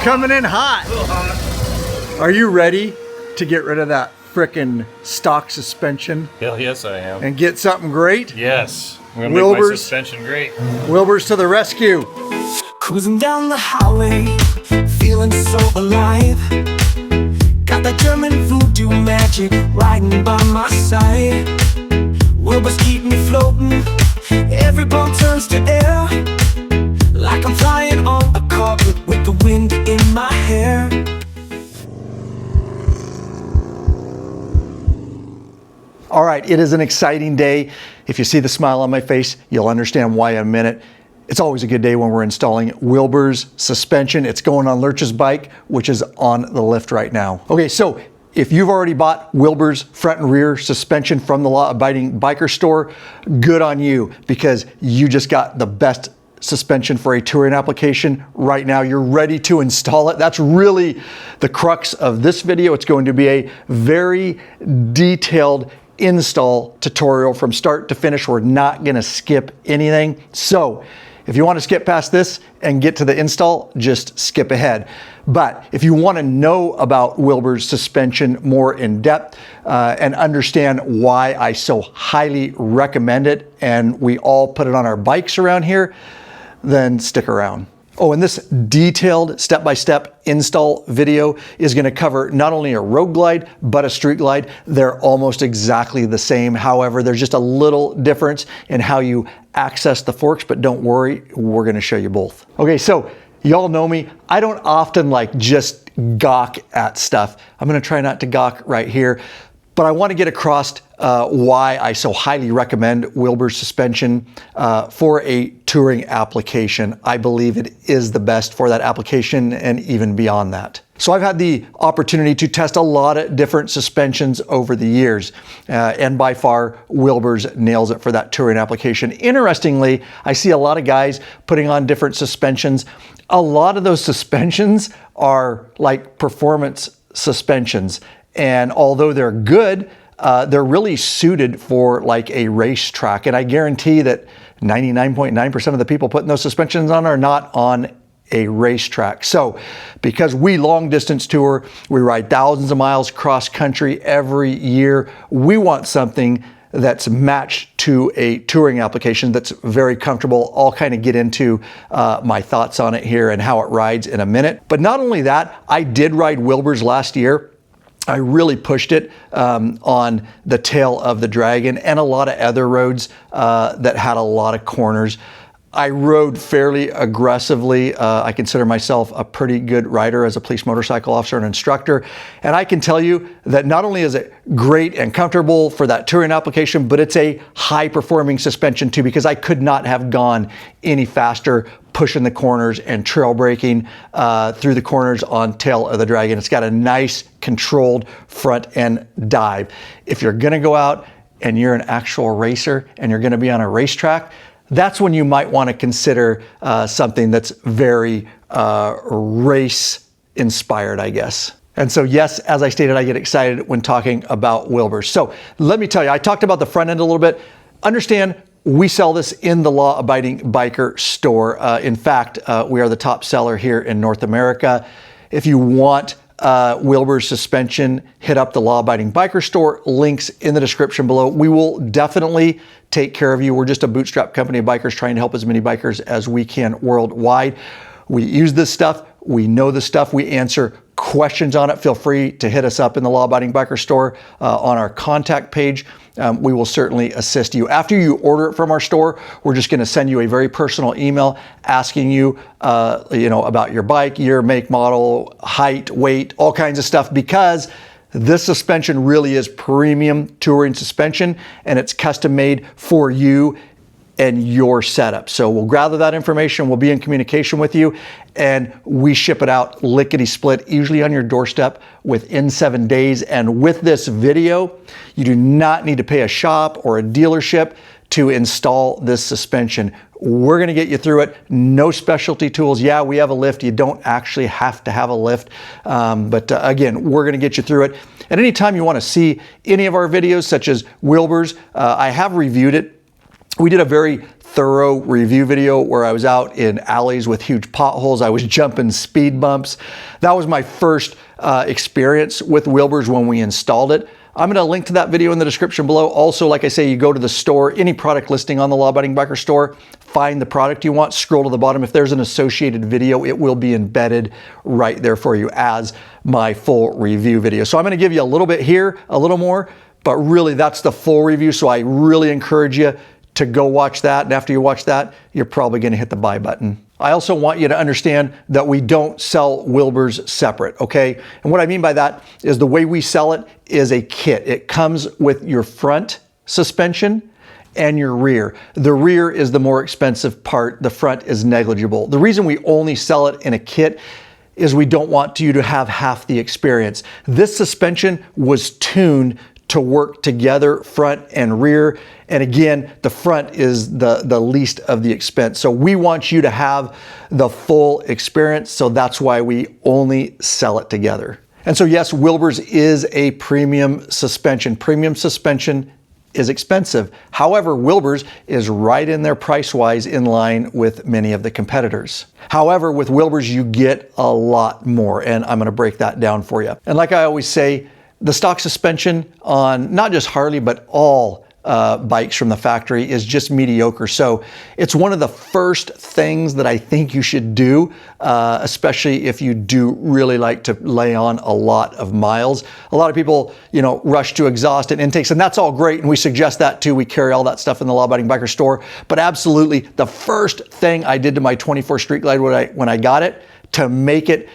Coming in hot. A little hot. Are you ready to get rid of that frickin' stock suspension Hell yes, I am. and get something great? Yes. I'm gonna make my Wilbers. suspension great. Wilbers to the rescue. Cruising down the highway, feeling so alive. Got that German voodoo magic riding by my side. Wilbers keep me floating, every bump turns to air. Like I'm flying on a carpet with the wind in my hair. All right, it is an exciting day. If you see the smile on my face, you'll understand why in a minute. It's always a good day when we're installing Wilbers suspension. It's going on Lurch's bike, which is on the lift right now. Okay, so if you've already bought Wilbers front and rear suspension from the law-abiding biker store, good on you, because you just got the best suspension for a touring application. Right now, you're ready to install it. That's really the crux of this video. It's going to be a very detailed install tutorial from start to finish. We're not gonna skip anything. So if you want to skip past this and get to the install, just skip ahead. But if you want to know about Wilbers suspension more in depth and understand why I so highly recommend it, and we all put it on our bikes around here, then stick around. Oh, and this detailed step-by-step install video is going to cover not only a road glide, but a street glide. They're almost exactly the same. However, there's just a little difference in how you access the forks, but don't worry, we're going to show you both. Okay, so y'all know me. I don't often just gawk at stuff. I'm going to try not to gawk right here, but I want to get across why I so highly recommend Wilbers suspension for a touring application. I believe it is the best for that application and even beyond that. So I've had the opportunity to test a lot of different suspensions over the years, and by far Wilbers nails it for that touring application. Interestingly, I see a lot of guys putting on different suspensions. A lot of those suspensions are like performance suspensions, and although they're good, they're really suited for like a racetrack. And I guarantee that 99.9% of the people putting those suspensions on are not on a racetrack. So because we long distance tour, we ride thousands of miles cross country every year, we want something that's matched to a touring application that's very comfortable. I'll kind of get into my thoughts on it here and how it rides in a minute. But not only that, I did ride Wilbers last year. I really pushed it on the tail of the Dragon and a lot of other roads that had a lot of corners. I rode fairly aggressively. I consider myself a pretty good rider as a police motorcycle officer and instructor. And I can tell you that not only is it great and comfortable for that touring application, but it's a high performing suspension too, because I could not have gone any faster pushing the corners and trail braking through the corners on tail of the Dragon. It's got a nice controlled front end dive. If you're gonna go out and you're an actual racer and you're gonna be on a racetrack, that's when you might want to consider something that's very race inspired, I guess. And so yes, as I stated, I get excited when talking about Wilbers. So let me tell you, I talked about the front end a little bit. Understand, we sell this in the law-abiding biker store. In fact, we are the top seller here in North America. If you want Wilbers suspension, hit up the law-abiding biker store. Links in the description below. We will definitely take care of you. We're just a bootstrap company of bikers trying to help as many bikers as we can worldwide. We use this stuff. We know the stuff. We answer questions on it. Feel free to hit us up in the law-abiding biker store on our contact page. We will certainly assist you. After you order it from our store, we're just going to send you a very personal email asking you, about your bike, year, make, model, height, weight, all kinds of stuff, because this suspension really is premium touring suspension and it's custom made for you and your setup. So we'll gather that information, we'll be in communication with you, and we ship it out lickety split, usually on your doorstep within 7 days. And with this video, you do not need to pay a shop or a dealership to install this suspension. We're gonna get you through it. No specialty tools. Yeah, we have a lift. You don't actually have to have a lift. But again, we're gonna get you through it. And anytime you wanna see any of our videos, such as Wilbers, I have reviewed it We did a very thorough review video where I was out in alleys with huge potholes. I was jumping speed bumps. That was my first experience with Wilbers when we installed it. I'm going to link to that video in the description below. Also, like I say, you go to the store, any product listing on the Law Abiding Biker store, find the product you want, scroll to the bottom. If there's an associated video, it will be embedded right there for you as my full review video. So I'm going to give you a little bit here, a little more, but really that's the full review. So I really encourage you to go watch that. And after you watch that, you're probably going to hit the buy button. I also want you to understand that we don't sell Wilbers separate, okay? And what I mean by that is the way we sell it is a kit. It comes with your front suspension and your rear. The rear is the more expensive part. The front is negligible. The reason we only sell it in a kit is we don't want you to have half the experience. This suspension was tuned to work together, front and rear. And again, the front is the least of the expense. So we want you to have the full experience. So that's why we only sell it together. And so yes, Wilbers is a premium suspension. Premium suspension is expensive. However, Wilbers is right in there price-wise in line with many of the competitors. However, with Wilbers, you get a lot more, and I'm gonna break that down for you. And like I always say, the stock suspension on not just Harley, but all bikes from the factory is just mediocre. So it's one of the first things that I think you should do, especially if you do really like to lay on a lot of miles. A lot of people, you know, rush to exhaust and intakes, and that's all great, and we suggest that too. We carry all that stuff in the Law Abiding Biker store. But absolutely, the first thing I did to my 24 Street Glide when I got it, to make it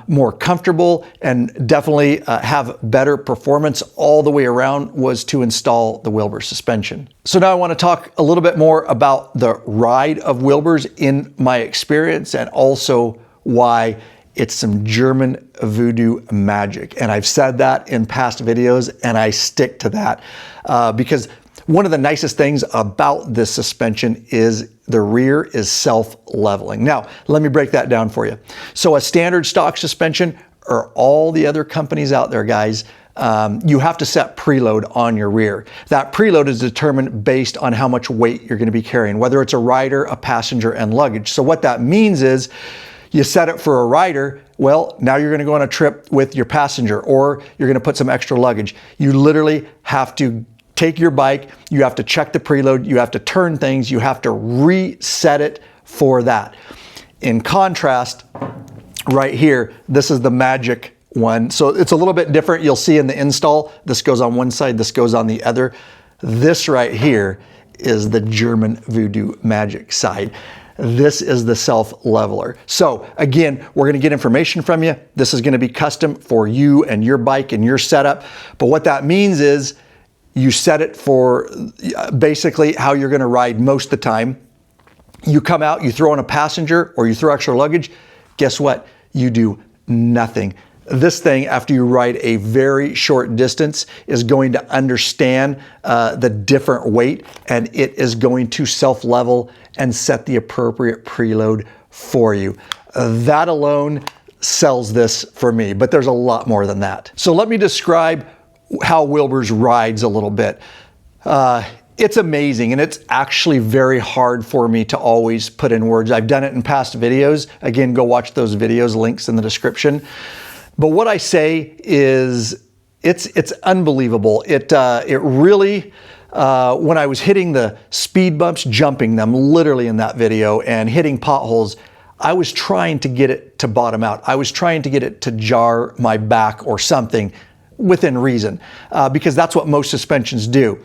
more comfortable and definitely have better performance all the way around, was to install the Wilbers suspension. So now I want to talk a little bit more about the ride of Wilbers in my experience, and also why it's some German voodoo magic. And I've said that in past videos, and I stick to that because one of the nicest things about this suspension is the rear is self-leveling. Now, let me break that down for you. So a standard stock suspension, or all the other companies out there, guys, you have to set preload on your rear. That preload is determined based on how much weight you're going to be carrying, whether it's a rider, a passenger, and luggage. So what that means is, you set it for a rider, well, now you're going to go on a trip with your passenger, or you're going to put some extra luggage. You literally have to take your bike, you have to check the preload, you have to turn things, you have to reset it for that. In contrast, right here, this is the Magic one. So it's a little bit different. You'll see in the install, this goes on one side, this goes on the other. This right here is the German Voodoo Magic side. This is the self-leveler. So again, we're gonna get information from you. This is gonna be custom for you and your bike and your setup. But what that means is, you set it for basically how you're going to ride most of the time. You come out, you throw in a passenger, or you throw extra luggage. Guess what? You do nothing. This thing, after you ride a very short distance, is going to understand the different weight, and it is going to self-level and set the appropriate preload for you. That alone sells this for me, but there's a lot more than that. So let me describe how Wilbers rides a little bit. It's amazing, and it's actually very hard for me to always put in words. I've done it in past videos. Again, go watch those videos, links in the description. But what I say is, it's unbelievable. It really, when I was hitting the speed bumps, jumping them literally in that video, and hitting potholes, I was trying to get it to bottom out. I was trying to get it to jar my back or something, within reason, because that's what most suspensions do.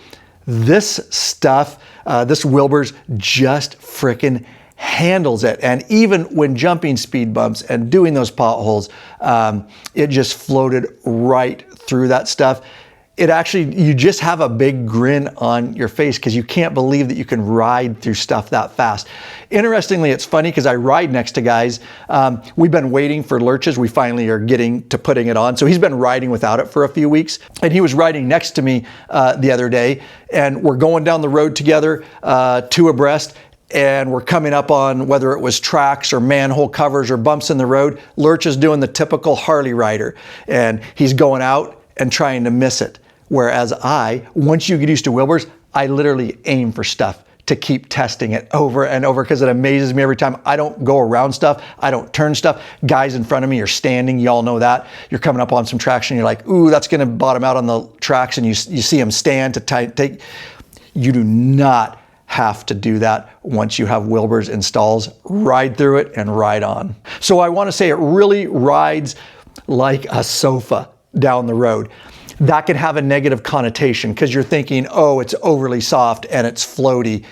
This stuff, this Wilbers just frickin' handles it. And even when jumping speed bumps and doing those potholes, it just floated right through that stuff. It actually, you just have a big grin on your face because you can't believe that you can ride through stuff that fast. Interestingly, it's funny because I ride next to guys. We've been waiting for lurches. We finally are getting to putting it on. So he's been riding without it for a few weeks. And he was riding next to me the other day. And we're going down the road together, two abreast. And we're coming up on whether it was tracks or manhole covers or bumps in the road. Lurch is doing the typical Harley rider. And he's going out and trying to miss it. Whereas once you get used to Wilbers, I literally aim for stuff to keep testing it over and over because it amazes me every time. I don't go around stuff. I don't turn stuff. Guys in front of me are standing. Y'all know that. You're coming up on some traction. You're like, ooh, that's going to bottom out on the tracks. And you see them stand to take. You do not have to do that once you have Wilbers installs. Ride through it and ride on. So I want to say it really rides like a sofa down the road. That can have a negative connotation because you're thinking, oh, it's overly soft and it's floaty.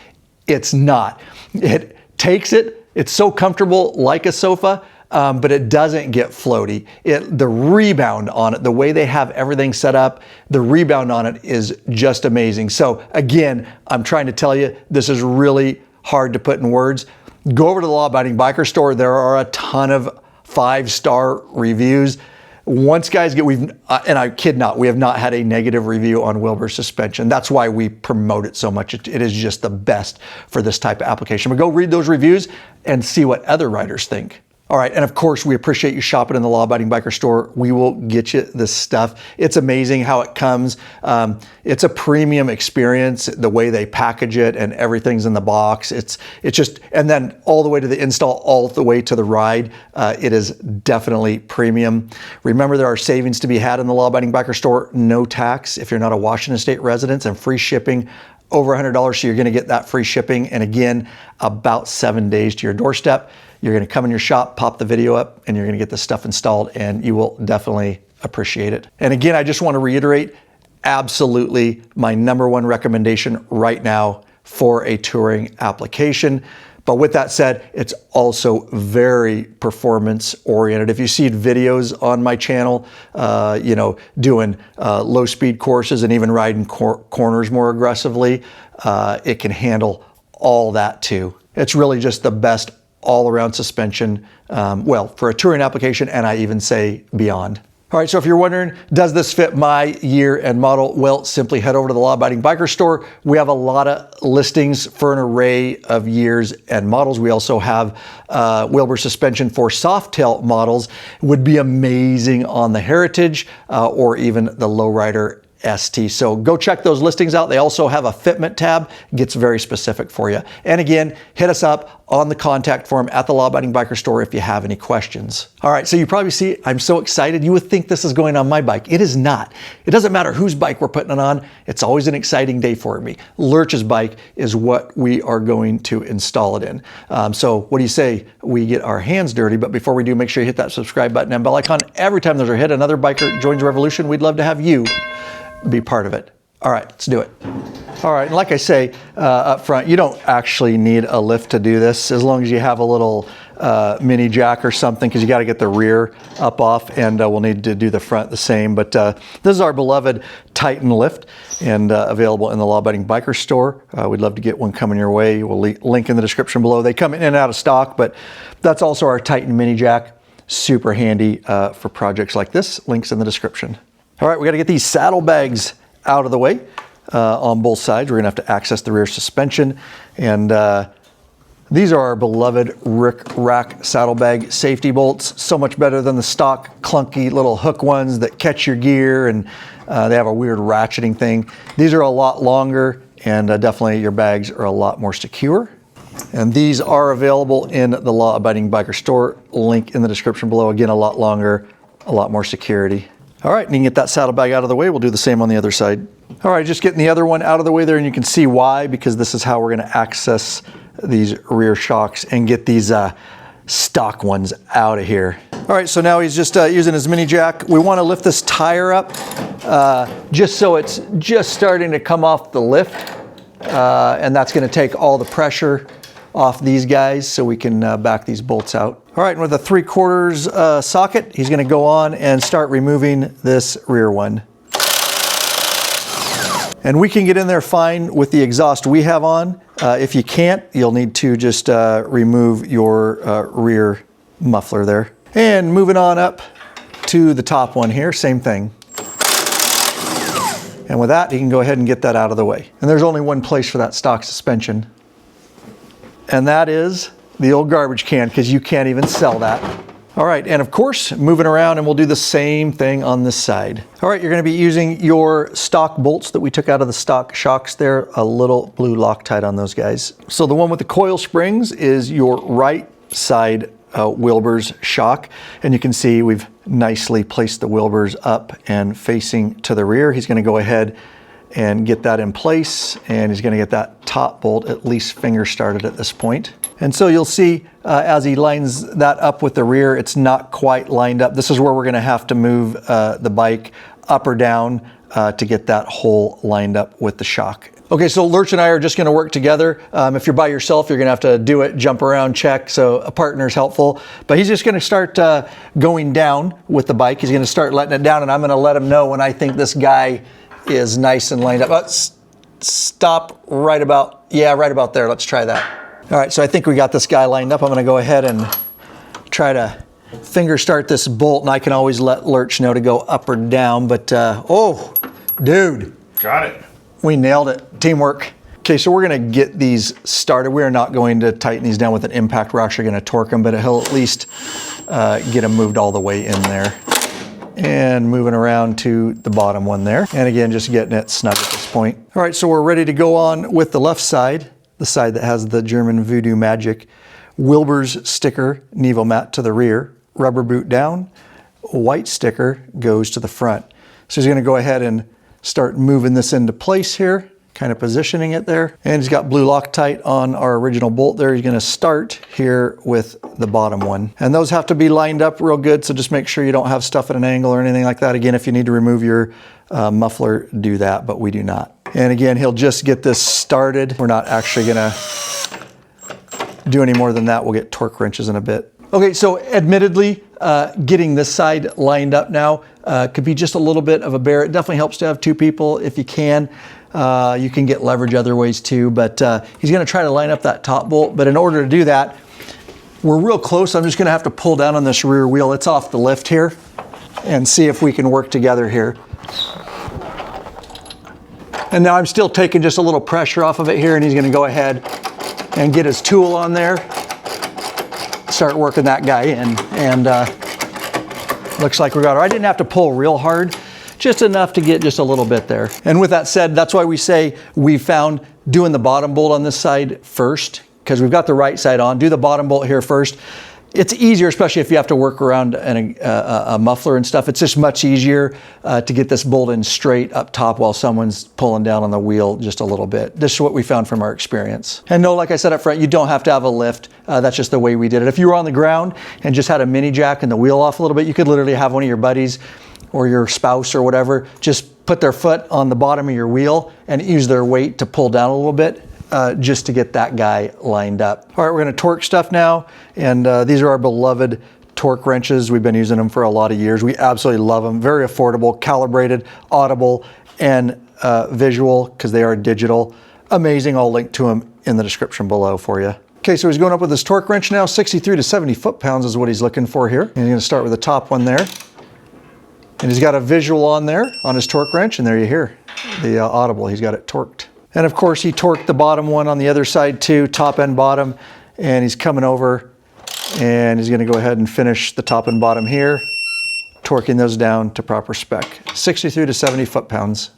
It's not. It takes it. It's so comfortable like a sofa, but it doesn't get floaty. The rebound on it, the way they have everything set up, the rebound on it is just amazing. So again, I'm trying to tell you, this is really hard to put in words. Go over to the Law Abiding Biker store. There are a ton of 5-star reviews. Once guys get, and I kid not, we have not had a negative review on Wilbers suspension. That's why we promote it so much. It is just the best for this type of application. But go read those reviews and see what other riders think. All right, and of course, we appreciate you shopping in the Law Abiding Biker store. We will get you this stuff. It's amazing how it comes. It's a premium experience, the way they package it and everything's in the box. It's just, and then all the way to the install, all the way to the ride. It is definitely premium. Remember, there are savings to be had in the Law Abiding Biker store. No tax if you're not a Washington State resident, and free shipping over $100. So you're going to get that free shipping. And again, about 7 days to your doorstep. You're going to come in your shop, pop the video up, and you're going to get this stuff installed, and you will definitely appreciate it. And again, I just want to reiterate, absolutely my #1 recommendation right now for a touring application. But with that said, it's also very performance oriented. If you see videos on my channel, doing low speed courses and even riding corners more aggressively, it can handle all that too. It's really just the best all-around suspension, for a touring application, and I even say beyond. All right, so if you're wondering, does this fit my year and model? Well, simply head over to the Law Abiding Biker store. We have a lot of listings for an array of years and models. We also have Wilbers suspension for Softail models. Would be amazing on the Heritage or even the Lowrider ST. So go check those listings out. They also have a fitment tab. It gets very specific for you. And again, hit us up on the contact form at the Law Abiding Biker store if you have any questions. All right, so you probably see I'm so excited. You would think this is going on my bike. It is not. It doesn't matter whose bike we're putting it on. It's always an exciting day for me. Lurch's bike is what we are going to install it in. So what do you say we get our hands dirty? But before we do, make sure you hit that subscribe button and bell icon. Every time there's a hit, another biker joins the revolution. We'd love to have you be part of it. All right, let's do it. All right, and like I say up front, you don't actually need a lift to do this, as long as you have a little mini jack or something, because you got to get the rear up off, and we'll need to do the front the same. But this is our beloved Titan lift, and available in the Law Abiding Biker store. We'd love to get one coming your way. We'll link in the description below. They come in and out of stock, but that's also our Titan mini jack. Super handy for projects like this. Links in the description. All right, we got to get these saddlebags out of the way on both sides. We're going to have to access the rear suspension. And these are our beloved Rack saddlebag safety bolts. So much better than the stock clunky little hook ones that catch your gear, and they have a weird ratcheting thing. These are a lot longer, and definitely your bags are a lot more secure. And these are available in the Law Abiding Biker store. Link in the description below. Again, a lot longer, a lot more security. All right, and you can get that saddlebag out of the way. We'll do the same on the other side. All right, just getting the other one out of the way there, and you can see why, because this is how we're going to access these rear shocks and get these stock ones out of here. All right, so now he's just using his mini jack. We want to lift this tire up just so it's just starting to come off the lift, and that's going to take all the pressure off these guys so we can back these bolts out. All right, and with a 3/4 socket, he's going to go on and start removing this rear one. And we can get in there fine with the exhaust we have on. If you can't, you'll need to just remove your rear muffler there. And moving on up to the top one here, same thing. And with that, you can go ahead and get that out of the way. And there's only one place for that stock suspension, and that is the old garbage can, because you can't even sell that. All right, and of course, moving around, and we'll do the same thing on this side. All right, you're gonna be using your stock bolts that we took out of the stock shocks there, a little blue Loctite on those guys. So the one with the coil springs is your right side Wilbers shock, and you can see we've nicely placed the Wilbers up and facing to the rear. He's gonna go ahead and get that in place, and he's gonna get that top bolt at least finger started at this point. And so you'll see as he lines that up with the rear, it's not quite lined up. This is where we're gonna have to move the bike up or down to get that hole lined up with the shock. Okay, so Lurch and I are just gonna work together. If you're by yourself, you're gonna have to do it, jump around, check, so a partner's helpful. But he's just gonna start going down with the bike. He's gonna start letting it down, and I'm gonna let him know when I think this guy is nice and lined up. Stop right about, yeah, right about there. Let's try that. All right, so I think we got this guy lined up. I'm gonna go ahead and try to finger start this bolt, and I can always let Lurch know to go up or down, but oh, dude. Got it. We nailed it, teamwork. Okay, so we're gonna get these started. We are not going to tighten these down with an impact. We're actually gonna torque them, but he'll at least get them moved all the way in there. And moving around to the bottom one there. And again, just getting it snug at this point. All right, so we're ready to go on with the left side, the side that has the German Voodoo Magic Wilbers sticker Nivomat to the rear, rubber boot down, white sticker goes to the front. So he's gonna go ahead and start moving this into place here, kind of positioning it there. And he's got blue Loctite on our original bolt there. He's gonna start here with the bottom one. And those have to be lined up real good, so just make sure you don't have stuff at an angle or anything like that. Again, if you need to remove your muffler, do that, but we do not. And again, he'll just get this started. We're not actually gonna do any more than that. We'll get torque wrenches in a bit. Okay, so admittedly, getting this side lined up now could be just a little bit of a bear. It definitely helps to have two people if you can. You can get leverage other ways too, but he's gonna try to line up that top bolt. But in order to do that, we're real close. I'm just gonna have to pull down on this rear wheel. It's off the lift here, and see if we can work together here. And now I'm still taking just a little pressure off of it here, and he's gonna go ahead and get his tool on there, start working that guy in, and looks like we got it. I didn't have to pull real hard, just enough to get just a little bit there. And with that said, that's why we say we found doing the bottom bolt on this side first, because we've got the right side on. Do the bottom bolt here first. It's easier, especially if you have to work around a muffler and stuff. It's just much easier to get this bolt in straight up top while someone's pulling down on the wheel just a little bit. This is what we found from our experience. And no, like I said up front, you don't have to have a lift. That's just the way we did it. If you were on the ground and just had a mini jack and the wheel off a little bit, you could literally have one of your buddies or your spouse or whatever just put their foot on the bottom of your wheel and use their weight to pull down a little bit. Just to get that guy lined up. All right, we're gonna torque stuff now, and these are our beloved torque wrenches. We've been using them for a lot of years. We absolutely love them. Very affordable, calibrated, audible, and visual, because they are digital. Amazing. I'll link to them in the description below for you. Okay, so he's going up with his torque wrench now. 63 to 70 foot-pounds is what he's looking for here. And he's gonna start with the top one there. And he's got a visual on there on his torque wrench, and there you hear the audible. He's got it torqued. And of course, he torqued the bottom one on the other side too, top and bottom. And he's coming over, and he's gonna go ahead and finish the top and bottom here, torquing those down to proper spec. 63 to 70 foot-pounds.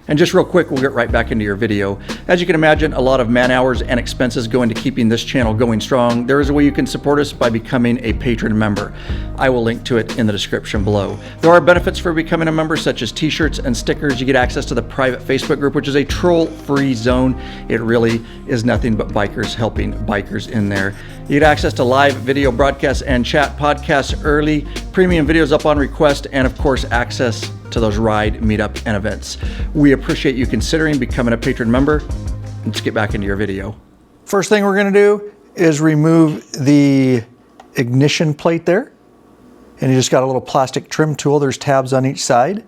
And just real quick, we'll get right back into your video. As you can imagine, a lot of man hours and expenses go into keeping this channel going strong. There is a way you can support us by becoming a patron member. I will link to it in the description below. There are benefits for becoming a member, such as t-shirts and stickers. You get access to the private Facebook group, which is a troll-free zone. It really is nothing but bikers helping bikers in there. You get access to live video broadcasts and chat podcasts early, premium videos up on request, and of course, access to those ride, meetup, and events. We appreciate you considering becoming a patron member. Let's get back into your video. First thing we're gonna do is remove the ignition plate there. And you just got a little plastic trim tool. There's tabs on each side.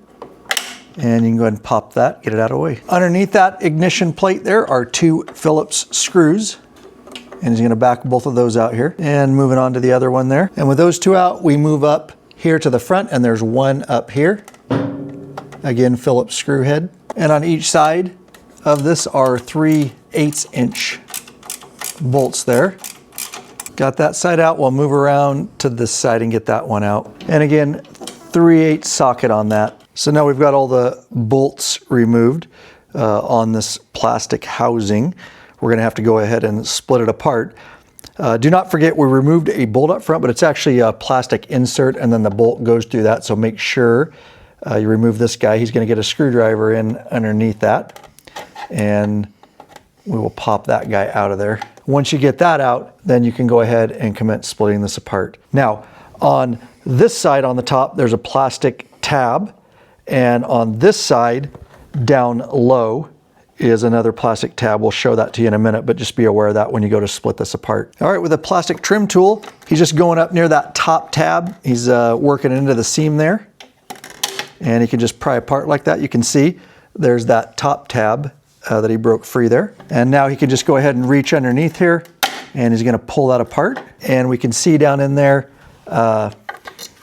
And you can go ahead and pop that, get it out of the way. Underneath that ignition plate there are two Phillips screws. And he's gonna back both of those out here. And moving on to the other one there. And with those two out, we move up here to the front, and there's one up here. Again, Phillips screw head. And on each side of this are 3/8 inch bolts there. Got that side out. We'll move around to this side and get that one out. And again, 3/8 socket on that. So now we've got all the bolts removed on this plastic housing. We're going to have to go ahead and split it apart. Do not forget we removed a bolt up front, but it's actually a plastic insert and then the bolt goes through that. So make sure you remove this guy. He's going to get a screwdriver in underneath that. And we will pop that guy out of there. Once you get that out, then you can go ahead and commence splitting this apart. Now, on this side on the top, there's a plastic tab. And on this side, down low, is another plastic tab. We'll show that to you in a minute, but just be aware of that when you go to split this apart. All right, with a plastic trim tool, he's just going up near that top tab. He's working into the seam there. And he can just pry apart like that. You can see there's that top tab that he broke free there. And now he can just go ahead and reach underneath here and he's gonna pull that apart. And we can see down in there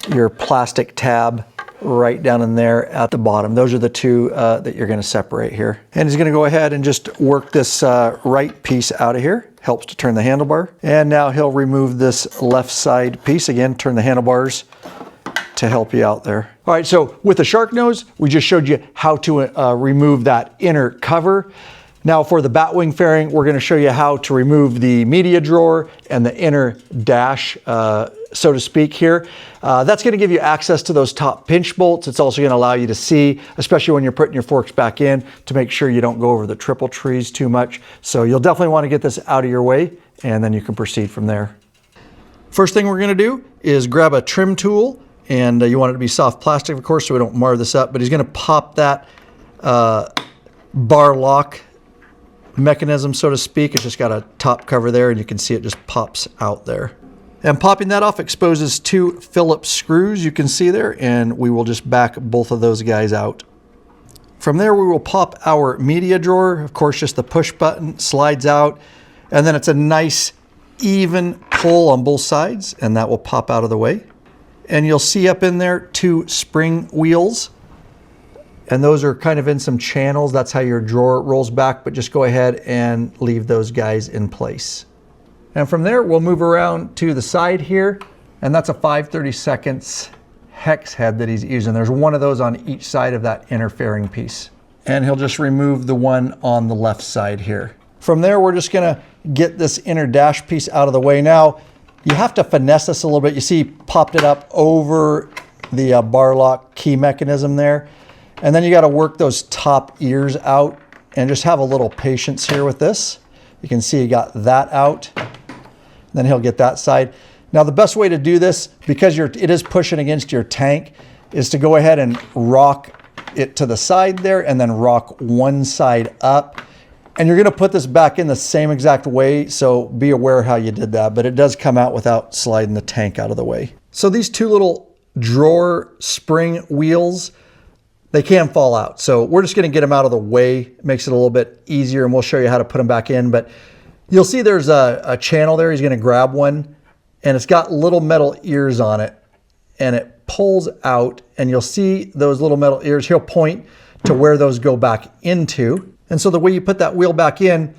your plastic tab right down in there at the bottom. Those are the two that you're gonna separate here. And he's gonna go ahead and just work this right piece out of here. Helps to turn the handlebar. And now he'll remove this left side piece. Again, turn the handlebars to help you out there. All right, so with the shark nose, we just showed you how to remove that inner cover. Now for the batwing fairing, we're gonna show you how to remove the media drawer and the inner dash, so to speak here. That's gonna give you access to those top pinch bolts. It's also gonna allow you to see, especially when you're putting your forks back in, to make sure you don't go over the triple trees too much. So you'll definitely wanna get this out of your way and then you can proceed from there. First thing we're gonna do is grab a trim tool, and you want it to be soft plastic, of course, so we don't mar this up, but he's gonna pop that bar lock mechanism, so to speak. It's just got a top cover there and you can see it just pops out there. And popping that off exposes two Phillips screws you can see there, and we will just back both of those guys out. From there, we will pop our media drawer. Of course, just the push button slides out, and then it's a nice even pull on both sides, and that will pop out of the way. And you'll see up in there two spring wheels, and those are kind of in some channels. That's how your drawer rolls back, but just go ahead and leave those guys in place. And from there, we'll move around to the side here, and that's a 5/32 hex head that he's using. There's one of those on each side of that inner fairing piece. And he'll just remove the one on the left side here. From there, we're just gonna get this inner dash piece out of the way. Now, you have to finesse this a little bit. You see, he popped it up over the bar lock key mechanism there. And then you got to work those top ears out and just have a little patience here with this. You can see he got that out. Then he'll get that side. Now the best way to do this, because it is pushing against your tank, is to go ahead and rock it to the side there and then rock one side up. And you're gonna put this back in the same exact way, so be aware how you did that, but it does come out without sliding the tank out of the way. So these two little drawer spring wheels, they can fall out. So we're just gonna get them out of the way. It makes it a little bit easier, and we'll show you how to put them back in. But you'll see there's a channel there. He's gonna grab one, and it's got little metal ears on it, and it pulls out, and you'll see those little metal ears. He'll point to where those go back into. And so the way you put that wheel back in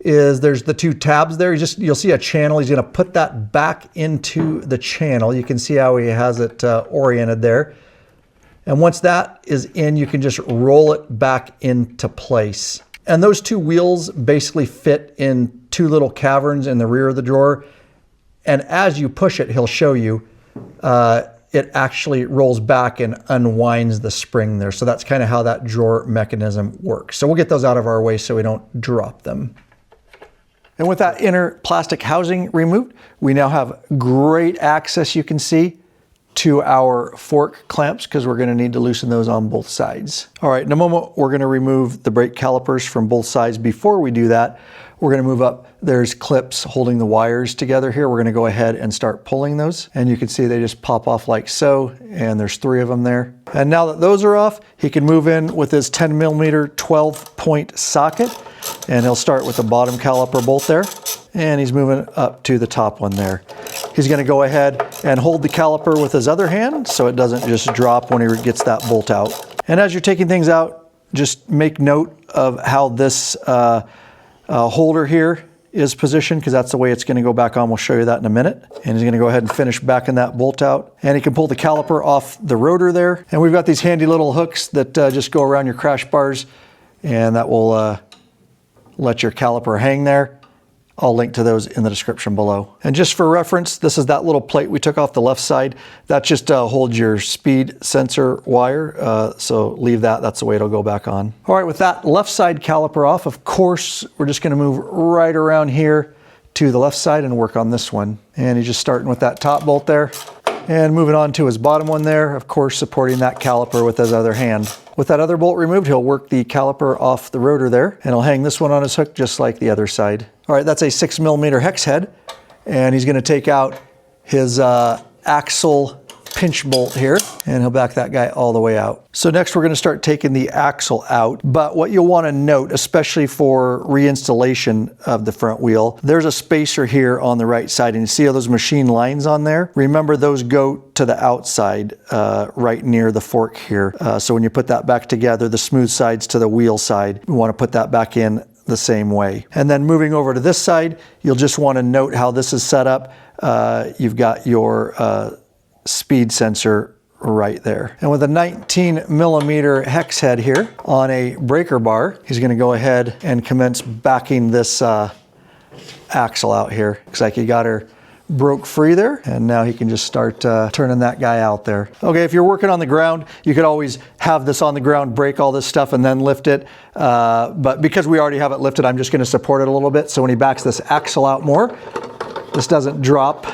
is there's the two tabs there. You'll see a channel. He's gonna put that back into the channel. You can see how he has it oriented there. And once that is in, you can just roll it back into place. And those two wheels basically fit in two little caverns in the rear of the drawer. And as you push it, he'll show you, it actually rolls back and unwinds the spring there. So that's kind of how that drawer mechanism works. So we'll get those out of our way so we don't drop them. And with that inner plastic housing removed, we now have great access, you can see, to our fork clamps, because we're going to need to loosen those on both sides. All right, in a moment, we're going to remove the brake calipers from both sides. Before we do that, we're going to move up. There's clips holding the wires together here. We're going to go ahead and start pulling those. And you can see they just pop off like so, and there's 3 of them there. And now that those are off, he can move in with his 10mm 12-point socket, and he'll start with the bottom caliper bolt there, and he's moving up to the top one there. He's going to go ahead and hold the caliper with his other hand so it doesn't just drop when he gets that bolt out. And as you're taking things out, just make note of how this holder here is positioned, because that's the way it's going to go back on. We'll show you that in a minute. And he's going to go ahead and finish backing that bolt out. And he can pull the caliper off the rotor there. And we've got these handy little hooks that just go around your crash bars, and that will let your caliper hang there. I'll link to those in the description below. And just for reference, this is that little plate we took off the left side. That just holds your speed sensor wire. So leave that, that's the way it'll go back on. All right, with that left side caliper off, of course, we're just gonna move right around here to the left side and work on this one. And he's just starting with that top bolt there and moving on to his bottom one there, of course, supporting that caliper with his other hand. With that other bolt removed, he'll work the caliper off the rotor there, and he'll hang this one on his hook just like the other side. All right, that's a 6mm hex head, and he's gonna take out his axle pinch bolt here, and he'll back that guy all the way out. So next we're gonna start taking the axle out, but what you'll wanna note, especially for reinstallation of the front wheel, there's a spacer here on the right side, and you see all those machine lines on there? Remember, those go to the outside, right near the fork here. So when you put that back together, the smooth sides to the wheel side, we wanna put that back in the same way. And then moving over to this side, you'll just wanna note how this is set up. You've got your speed sensor right there. And with a 19mm hex head here on a breaker bar, he's gonna go ahead and commence backing this axle out here. Looks like he got her broke free there, and now he can just start turning that guy out there. Okay, if you're working on the ground, you could always have this on the ground, break all this stuff, and then lift it. But because we already have it lifted, I'm just gonna support it a little bit, so when he backs this axle out more, this doesn't drop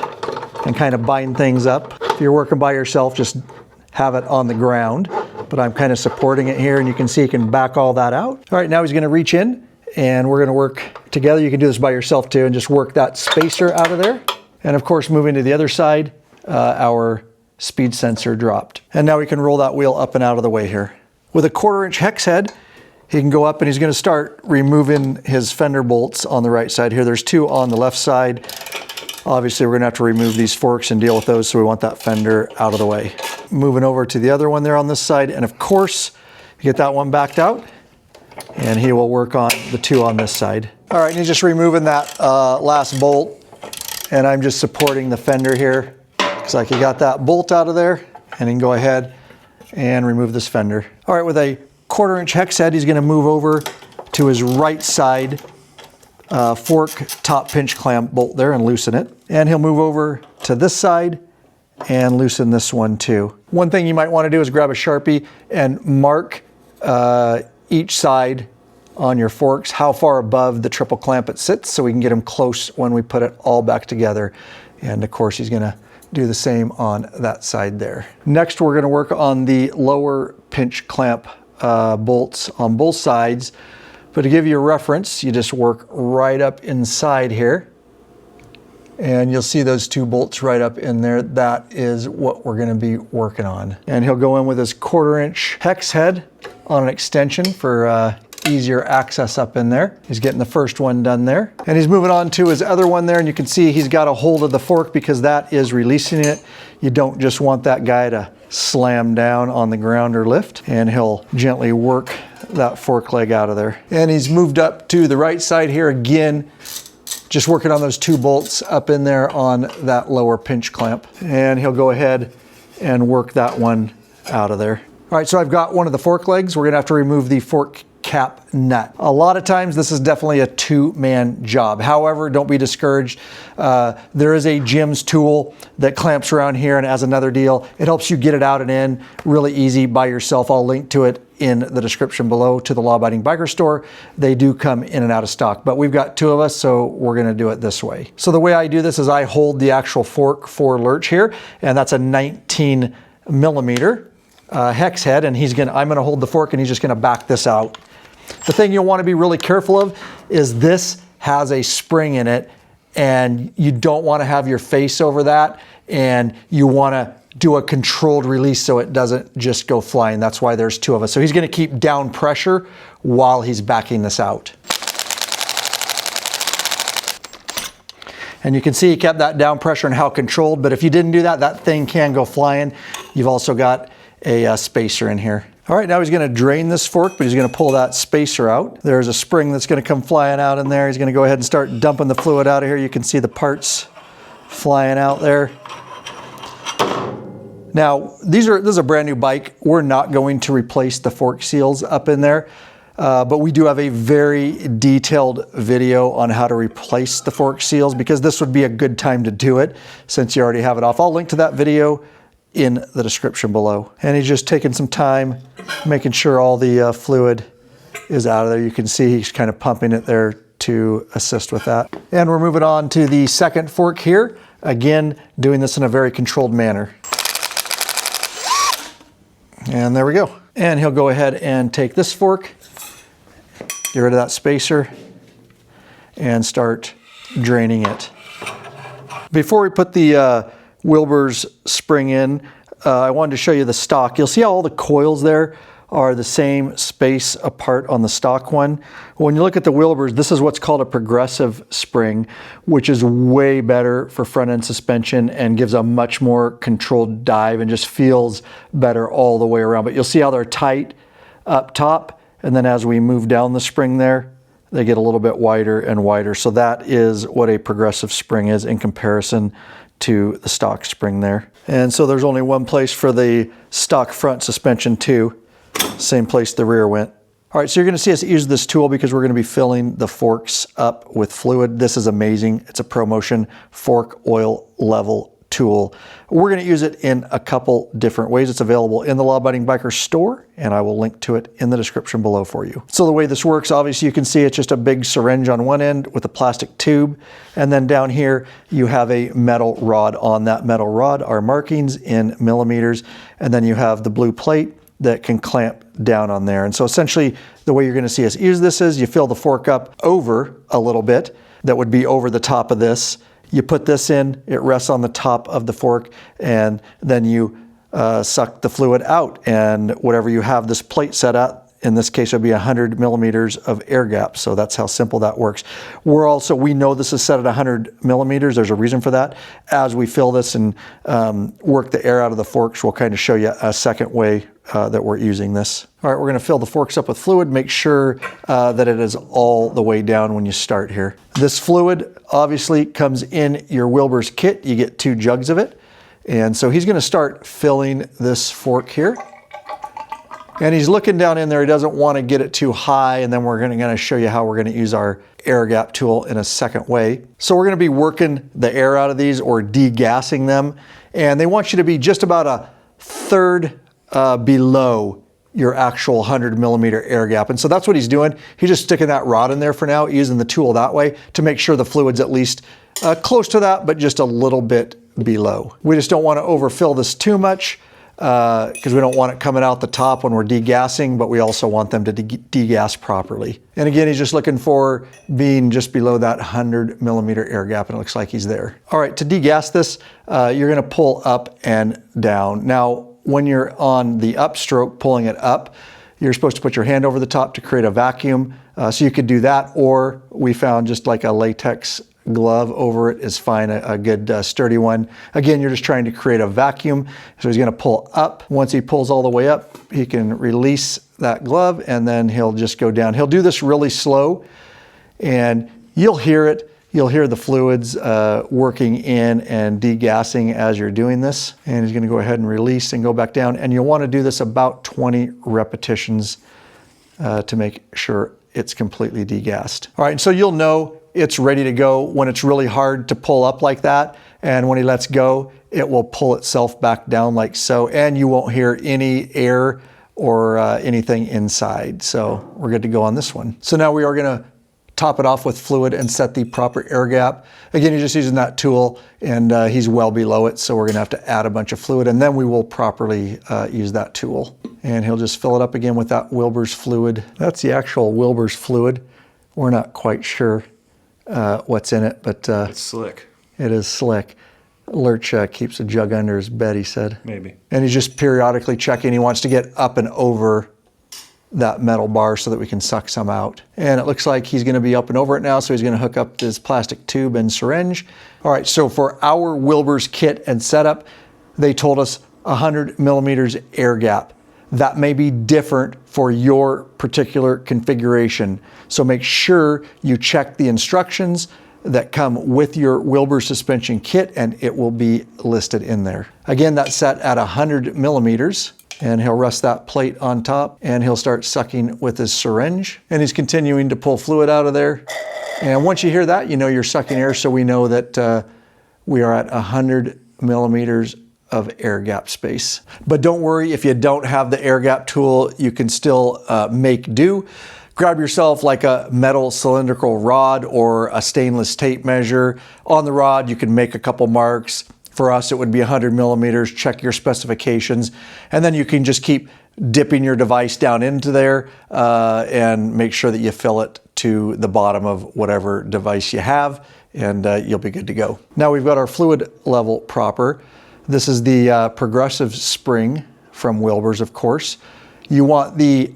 and kind of bind things up. If you're working by yourself, just have it on the ground, but I'm kind of supporting it here, and you can see he can back all that out. All right, now he's gonna reach in, and we're gonna work together. You can do this by yourself too, and just work that spacer out of there. And of course, moving to the other side, our speed sensor dropped. And now we can roll that wheel up and out of the way here. With a 1/4" hex head, he can go up and he's gonna start removing his fender bolts on the right side here. There's 2 on the left side. Obviously, we're gonna have to remove these forks and deal with those, so we want that fender out of the way. Moving over to the other one there on this side, and of course, you get that one backed out, and he will work on the 2 on this side. All right, and he's just removing that last bolt, and I'm just supporting the fender here. Looks like he got that bolt out of there, and he can go ahead and remove this fender. All right, with a 1/4" hex head, he's gonna move over to his right side fork top pinch clamp bolt there and loosen it. And he'll move over to this side and loosen this one too. One thing you might want to do is grab a Sharpie and mark each side on your forks how far above the triple clamp it sits, so we can get them close when we put it all back together. And of course, he's gonna do the same on that side there. Next, we're gonna work on the lower pinch clamp bolts on both sides. But to give you a reference, you just work right up inside here, and you'll see those 2 bolts right up in there. That is what we're gonna be working on. And he'll go in with his 1/4" hex head on an extension for easier access up in there. He's getting the first one done there. And he's moving on to his other one there, and you can see he's got a hold of the fork because that is releasing it. You don't just want that guy to slam down on the ground or lift, and he'll gently work that fork leg out of there. And he's moved up to the right side here again, just working on those 2 bolts up in there on that lower pinch clamp. And he'll go ahead and work that one out of there. All right, so I've got one of the fork legs. We're gonna have to remove the fork cap nut. A lot of times this is definitely a 2-man job. However, don't be discouraged. There is a Jim's tool that clamps around here and has another deal. It helps you get it out and in really easy by yourself. I'll link to it in the description below to the Law Abiding Biker Store. They do come in and out of stock, but we've got 2 of us, so we're gonna do it this way. So the way I do this is I hold the actual fork for lurch here, and that's a 19mm hex head, and I'm gonna hold the fork and he's just gonna back this out. The thing you'll want to be really careful of is this has a spring in it, and you don't want to have your face over that, and you want to do a controlled release so it doesn't just go flying. That's why there's 2 of us. So he's going to keep down pressure while he's backing this out. And you can see he kept that down pressure and how controlled, but if you didn't do that, that thing can go flying. You've also got a spacer in here. All right, now he's going to drain this fork, but he's going to pull that spacer out. There's a spring that's going to come flying out in there. He's going to go ahead and start dumping the fluid out of here. You can see the parts flying out there. Now, this is a brand new bike. We're not going to replace the fork seals up in there, but we do have a very detailed video on how to replace the fork seals, because this would be a good time to do it since you already have it off. I'll link to that video in the description below. And he's just taking some time, making sure all the fluid is out of there. You can see he's kind of pumping it there to assist with that. And we're moving on to the second fork here. Again, doing this in a very controlled manner. And there we go. And he'll go ahead and take this fork, get rid of that spacer, and start draining it. Before we put the Wilbers spring in, I wanted to show you the stock. You'll see how all the coils there are the same space apart on the stock one. When you look at the Wilbers, this is what's called a progressive spring, which is way better for front end suspension and gives a much more controlled dive and just feels better all the way around. But you'll see how they're tight up top, and then as we move down the spring there, they get a little bit wider and wider. So that is what a progressive spring is in comparison to the stock spring there. And so there's only one place for the stock front suspension too. Same place the rear went. All right, so you're gonna see us use this tool because we're gonna be filling the forks up with fluid. This is amazing. It's a ProMotion fork oil level tool. We're gonna use it in a couple different ways. It's available in the Law Abiding Biker store, and I will link to it in the description below for you. So the way this works, obviously you can see it's just a big syringe on one end with a plastic tube, and then down here you have a metal rod. On that metal rod are markings in millimeters, and then you have the blue plate that can clamp down on there. And so essentially the way you're gonna see us use this is you fill the fork up over a little bit, that would be over the top of this. You put this in, it rests on the top of the fork, and then you suck the fluid out, and whatever you have this plate set at, in this case it would be 100 millimeters of air gap. So that's how simple that works. We know this is set at 100 millimeters. There's a reason for that. As we fill this and work the air out of the forks, we'll kind of show you a second way that we're using this. All right, we're gonna fill the forks up with fluid. Make sure that it is all the way down when you start here. This fluid obviously comes in your Wilbers kit. You get 2 jugs of it. And so he's gonna start filling this fork here. And he's looking down in there. He doesn't want to get it too high, and then we're going to show you how we're going to use our air gap tool in a second way. So we're going to be working the air out of these, or degassing them, and they want you to be just about a third below your actual 100 millimeter air gap. And so that's what he's doing. He's just sticking that rod in there for now, using the tool that way to make sure the fluid's at least close to that, but just a little bit below. We just don't want to overfill this too much, because we don't want it coming out the top when we're degassing, but we also want them to degas properly. And again, he's just looking for being just below that 100 millimeter air gap, and it looks like he's there. All right, to degas this, you're gonna pull up and down. Now, when you're on the upstroke, pulling it up, you're supposed to put your hand over the top to create a vacuum. So you could do that, or we found just like a latex glove over it is fine, a good sturdy one. Again, you're just trying to create a vacuum. So he's gonna pull up. Once he pulls all the way up, he can release that glove, and then he'll just go down. He'll do this really slow, and you'll hear it. You'll hear the fluids working in and degassing as you're doing this. And he's gonna go ahead and release and go back down. And you'll wanna do this about 20 repetitions to make sure it's completely degassed. All right, and so you'll know it's ready to go when it's really hard to pull up like that. And when he lets go, it will pull itself back down like so, and you won't hear any air or anything inside. So we're good to go on this one. So now we are gonna top it off with fluid and set the proper air gap. Again, you're just using that tool, and he's well below it, so we're gonna have to add a bunch of fluid, and then we will properly use that tool. And he'll just fill it up again with that Wilbers fluid. That's the actual Wilbers fluid. We're not quite sure what's in it, but it's slick. It is slick. Lurch keeps a jug under his bed, he said. Maybe. And he's just periodically checking. He wants to get up and over that metal bar so that we can suck some out. And it looks like he's gonna be up and over it now, so he's gonna hook up this plastic tube and syringe. All right, so for our Wilbers kit and setup, they told us 100 millimeters air gap. That may be different for your particular configuration. So make sure you check the instructions that come with your Wilbers suspension kit, and it will be listed in there. Again, that's set at 100 millimeters. And he'll rest that plate on top, and he'll start sucking with his syringe. And he's continuing to pull fluid out of there. And once you hear that, you know you're sucking air, so we know that we are at 100 millimeters of air gap space. But don't worry, if you don't have the air gap tool, you can still make do. Grab yourself like a metal cylindrical rod or a stainless tape measure. On the rod, you can make a couple marks. For us, it would be 100 millimeters. Check your specifications. And then you can just keep dipping your device down into there and make sure that you fill it to the bottom of whatever device you have, and you'll be good to go. Now we've got our fluid level proper. This is the progressive spring from Wilbers, of course. You want the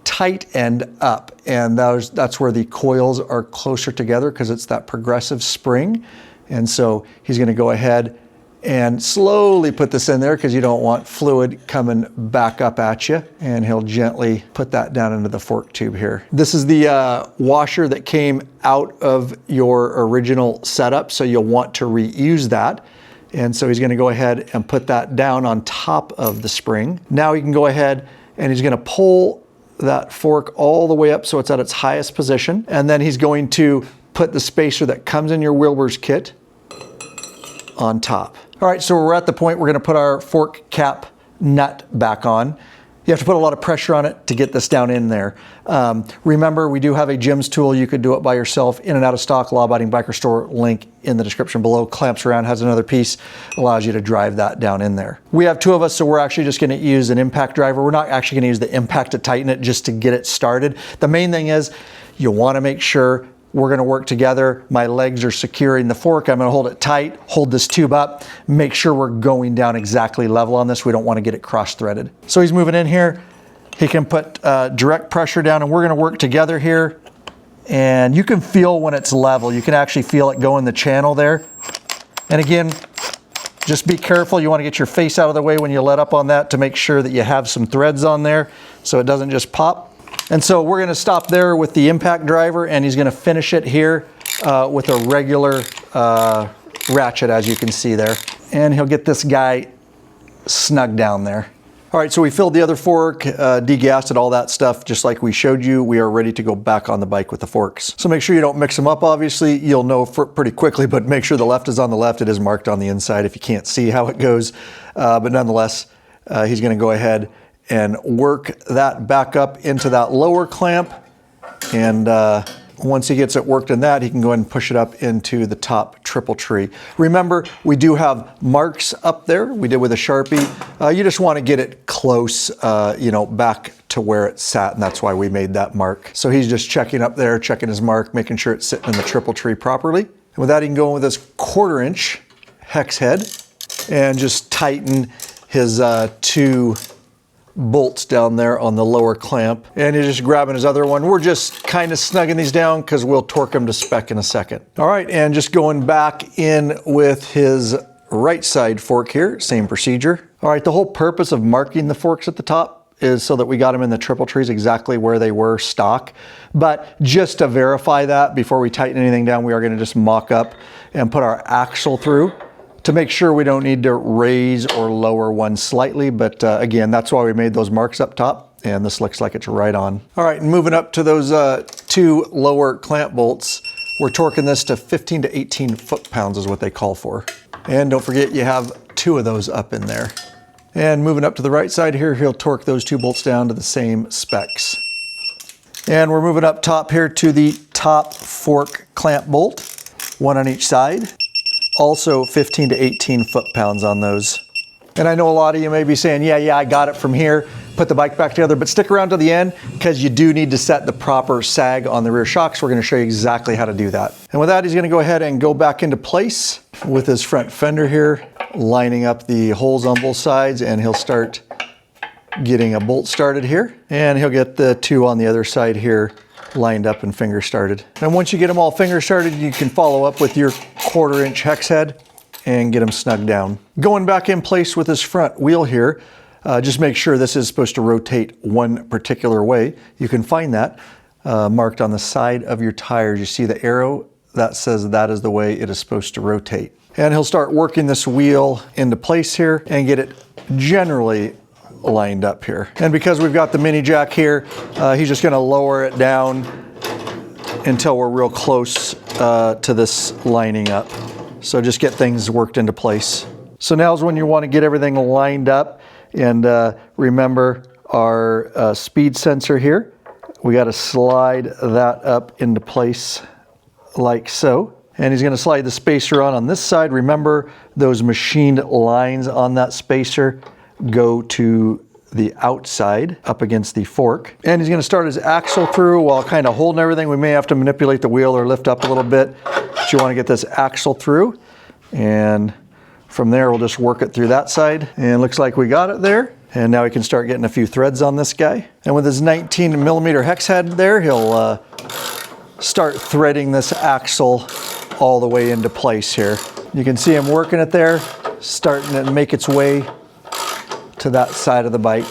tight end up, and that's where the coils are closer together because it's that progressive spring. And so he's going to go ahead and slowly put this in there because you don't want fluid coming back up at you. And he'll gently put that down into the fork tube here. This is the washer that came out of your original setup, so you'll want to reuse that. And so he's going to go ahead and put that down on top of the spring. Now he can go ahead and he's going to pull that fork all the way up so it's at its highest position. And then he's going to put the spacer that comes in your Wilbers kit on top. All right, so we're at the point we're going to put our fork cap nut back on. You have to put a lot of pressure on it to get this down in there. Remember, we do have a GEMS tool. You could do it by yourself. In and out of stock, Law Abiding Biker Store, link in the description below. Clamps around, has another piece, allows you to drive that down in there. We have two of us, so we're actually just going to use an impact driver. We're not actually going to use the impact to tighten it, just to get it started. The main thing is you want to make sure we're going to work together. My legs are securing the fork. I'm going to hold it tight, hold this tube up, make sure we're going down exactly level on this. We don't want to get it cross-threaded. So he's moving in here. He can put direct pressure down, and we're going to work together here. And you can feel when it's level. You can actually feel it go in the channel there. And again, just be careful. You want to get your face out of the way when you let up on that to make sure that you have some threads on there so it doesn't just pop. And so we're going to stop there with the impact driver, and he's going to finish it here with a regular ratchet, as you can see there. And he'll get this guy snug down there. All right, so we filled the other fork, degassed it, all that stuff, just like we showed you. We are ready to go back on the bike with the forks. So make sure you don't mix them up, obviously. You'll know pretty quickly, but make sure the left is on the left. It is marked on the inside if you can't see how it goes. But nonetheless, he's going to go ahead and work that back up into that lower clamp. And once he gets it worked in that, he can go ahead and push it up into the top triple tree. Remember, we do have marks up there. We did with a Sharpie. You just want to get it close, back to where it sat, and that's why we made that mark. So he's just checking up there, checking his mark, making sure it's sitting in the triple tree properly. And with that, he can go in with this 1/4 inch hex head and just tighten his two bolts down there on the lower clamp. And he's just grabbing his other one. We're just kind of snugging these down because we'll torque them to spec in a second. All right, and just going back in with his right side fork here, same procedure. All right, the whole purpose of marking the forks at the top is so that we got them in the triple trees exactly where they were stock. But just to verify that before we tighten anything down, we are going to just mock up and put our axle through to make sure we don't need to raise or lower one slightly. But again, that's why we made those marks up top, and this looks like it's right on. All right, and moving up to those two lower clamp bolts, we're torquing this to 15 to 18 foot-pounds is what they call for. And don't forget, you have two of those up in there. And moving up to the right side here, he'll torque those two bolts down to the same specs. And we're moving up top here to the top fork clamp bolt, one on each side. Also 15 to 18 foot-pounds on those. And I know a lot of you may be saying, yeah, I got it from here, put the bike back together, but stick around to the end because you do need to set the proper sag on the rear shocks. We're going to show you exactly how to do that. And with that, he's going to go ahead and go back into place with his front fender here, lining up the holes on both sides, and he'll start getting a bolt started here. And he'll get the two on the other side here lined up and finger started. And once you get them all finger started, you can follow up with your 1/4 inch hex head and get them snugged down. Going back in place with his front wheel here, Just make sure this is supposed to rotate one particular way. You can find that marked on the side of your tires. You see the arrow that says that is the way it is supposed to rotate. And he'll start working this wheel into place here and get it generally lined up here. And because we've got the mini jack here, he's just gonna lower it down until we're real close to this lining up. So just get things worked into place. So now's when you want to get everything lined up. And remember our speed sensor here. We got to slide that up into place like so. And he's going to slide the spacer on this side. Remember, those machined lines on that spacer go to the outside up against the fork. And he's going to start his axle through while kind of holding everything. We may have to manipulate the wheel or lift up a little bit, but you want to get this axle through. And from there, we'll just work it through that side. And looks like we got it there. And now we can start getting a few threads on this guy. And with his 19 millimeter hex head there, he'll start threading this axle all the way into place here. You can see him working it there, starting to make its way to that side of the bike.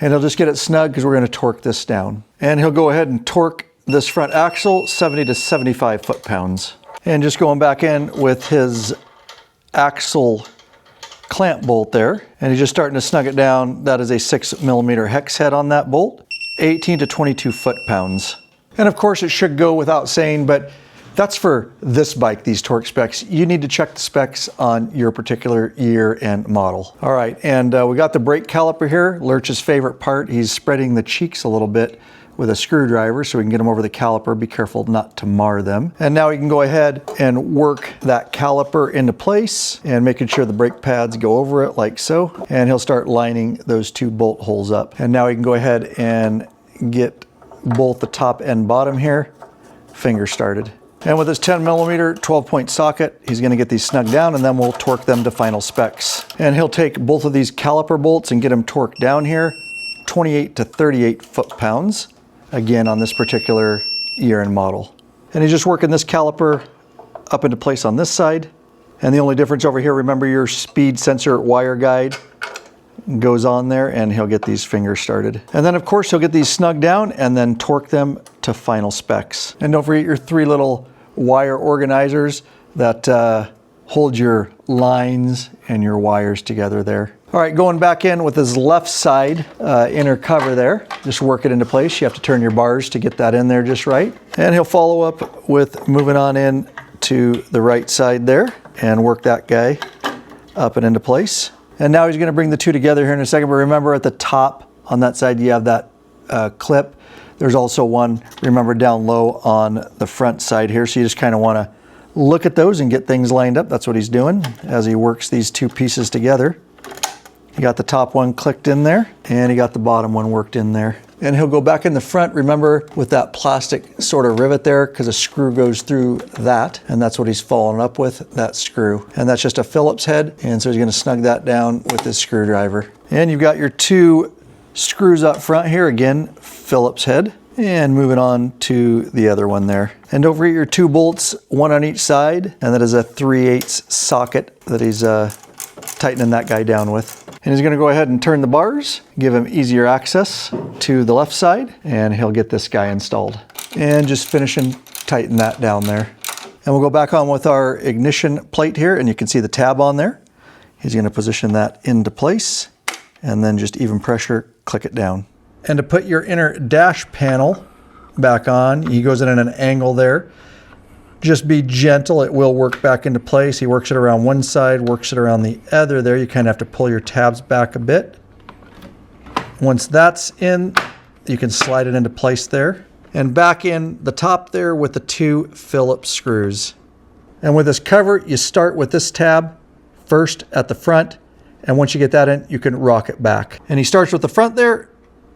And he'll just get it snug because we're going to torque this down. And he'll go ahead and torque this front axle 70 to 75 foot-pounds. And just going back in with his axle clamp bolt there, and he's just starting to snug it down. That is a 6 millimeter hex head on that bolt, 18 to 22 foot-pounds. And of course it should go without saying, but that's for this bike, these torque specs. You need to check the specs on your particular year and model. All right, and we got the brake caliper here, Lurch's favorite part. He's spreading the cheeks a little bit with a screwdriver so we can get them over the caliper. Be careful not to mar them. And now we can go ahead and work that caliper into place and making sure the brake pads go over it like so. And he'll start lining those two bolt holes up. And now we can go ahead and get both the top and bottom here finger started. And with this 10 millimeter 12-point socket, he's going to get these snug down, and then we'll torque them to final specs. And he'll take both of these caliper bolts and get them torqued down here, 28 to 38 foot-pounds, again on this particular year and model. And he's just working this caliper up into place on this side. And the only difference over here, remember your speed sensor wire guide goes on there, and he'll get these fingers started. And then of course he'll get these snug down and then torque them to final specs. And don't forget your 3 little wire organizers that hold your lines and your wires together there. All right, going back in with his left side inner cover there, just work it into place. You have to turn your bars to get that in there just right. And he'll follow up with moving on in to the right side there and work that guy up and into place. And now he's going to bring the two together here in a second. But remember, at the top on that side, you have that clip. There's also one, remember, down low on the front side here. So you just kind of want to look at those and get things lined up. That's what he's doing as he works these two pieces together. He got the top one clicked in there, and he got the bottom one worked in there. And he'll go back in the front, remember, with that plastic sort of rivet there, because a screw goes through that, and that's what he's following up with, that screw. And that's just a Phillips head, and so he's gonna snug that down with his screwdriver. And you've got your 2 screws up front here, again, Phillips head, and moving on to the other one there. And don't forget your 2 bolts, 1 on each side, and that is a 3/8 socket that he's tightening that guy down with. And he's going to go ahead and turn the bars, give him easier access to the left side, and he'll get this guy installed. And just finish and tighten that down there. And we'll go back on with our ignition plate here, and you can see the tab on there. He's going to position that into place, and then just even pressure, click it down. And to put your inner dash panel back on, he goes in at an angle there. Just be gentle, it will work back into place. He works it around one side, works it around the other there. You kind of have to pull your tabs back a bit. Once that's in, you can slide it into place there. And back in the top there with the 2 Phillips screws. And with this cover, you start with this tab first at the front, and once you get that in, you can rock it back. And he starts with the front there,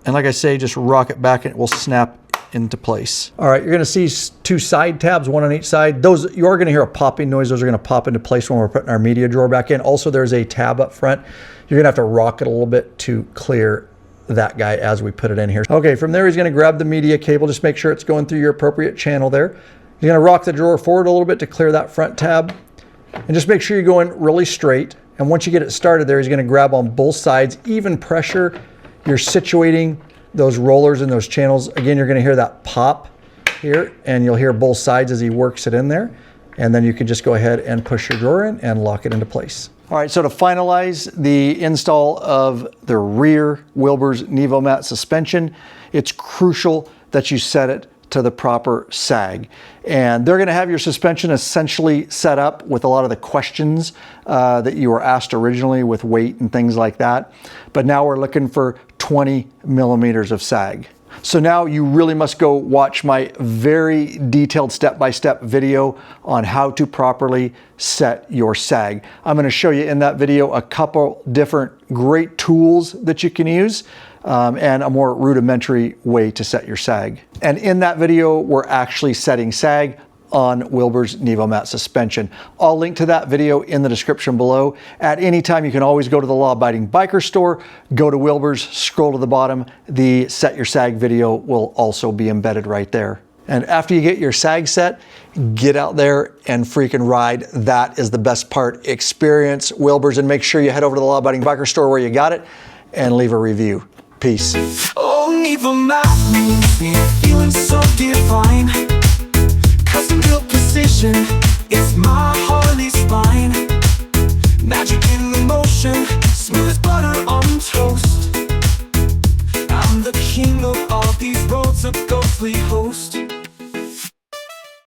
and like I say, just rock it back and it will snap into place. All right, you're gonna see 2 side tabs, 1 on each side. Those, you are gonna hear a popping noise. Those are gonna pop into place when we're putting our media drawer back in. Also, there's a tab up front. You're gonna have to rock it a little bit to clear that guy as we put it in here. Okay, from there, he's gonna grab the media cable. Just make sure it's going through your appropriate channel there. You're gonna rock the drawer forward a little bit to clear that front tab. And just make sure you're going really straight. And once you get it started there, he's going to grab on both sides, even pressure. You're situating those rollers and those channels. Again, you're going to hear that pop here, and you'll hear both sides as he works it in there. And then you can just go ahead and push your drawer in and lock it into place. All right, so to finalize the install of the rear Wilbers Nivomat suspension, it's crucial that you set it to the proper sag. And they're gonna have your suspension essentially set up with a lot of the questions that you were asked originally with weight and things like that. But now we're looking for 20 millimeters of sag. So now you really must go watch my very detailed step-by-step video on how to properly set your sag. I'm going to show you in that video a couple different great tools that you can use and a more rudimentary way to set your sag. And in that video, we're actually setting sag on Wilbers Nivomat suspension. I'll link to that video in the description below. At any time, you can always go to the Law Abiding Biker store, go to Wilbers, scroll to the bottom. The Set Your Sag video will also be embedded right there. And after you get your sag set, get out there and freaking ride. That is the best part. Experience Wilbers, and make sure you head over to the Law Abiding Biker store where you got it and leave a review. Peace. Oh, Nivomat moves me, feeling so divine. Custom built precision, it's my Harley spine. Magic in motion, smooth as butter on toast. I'm the king of all these roads of ghostly hope.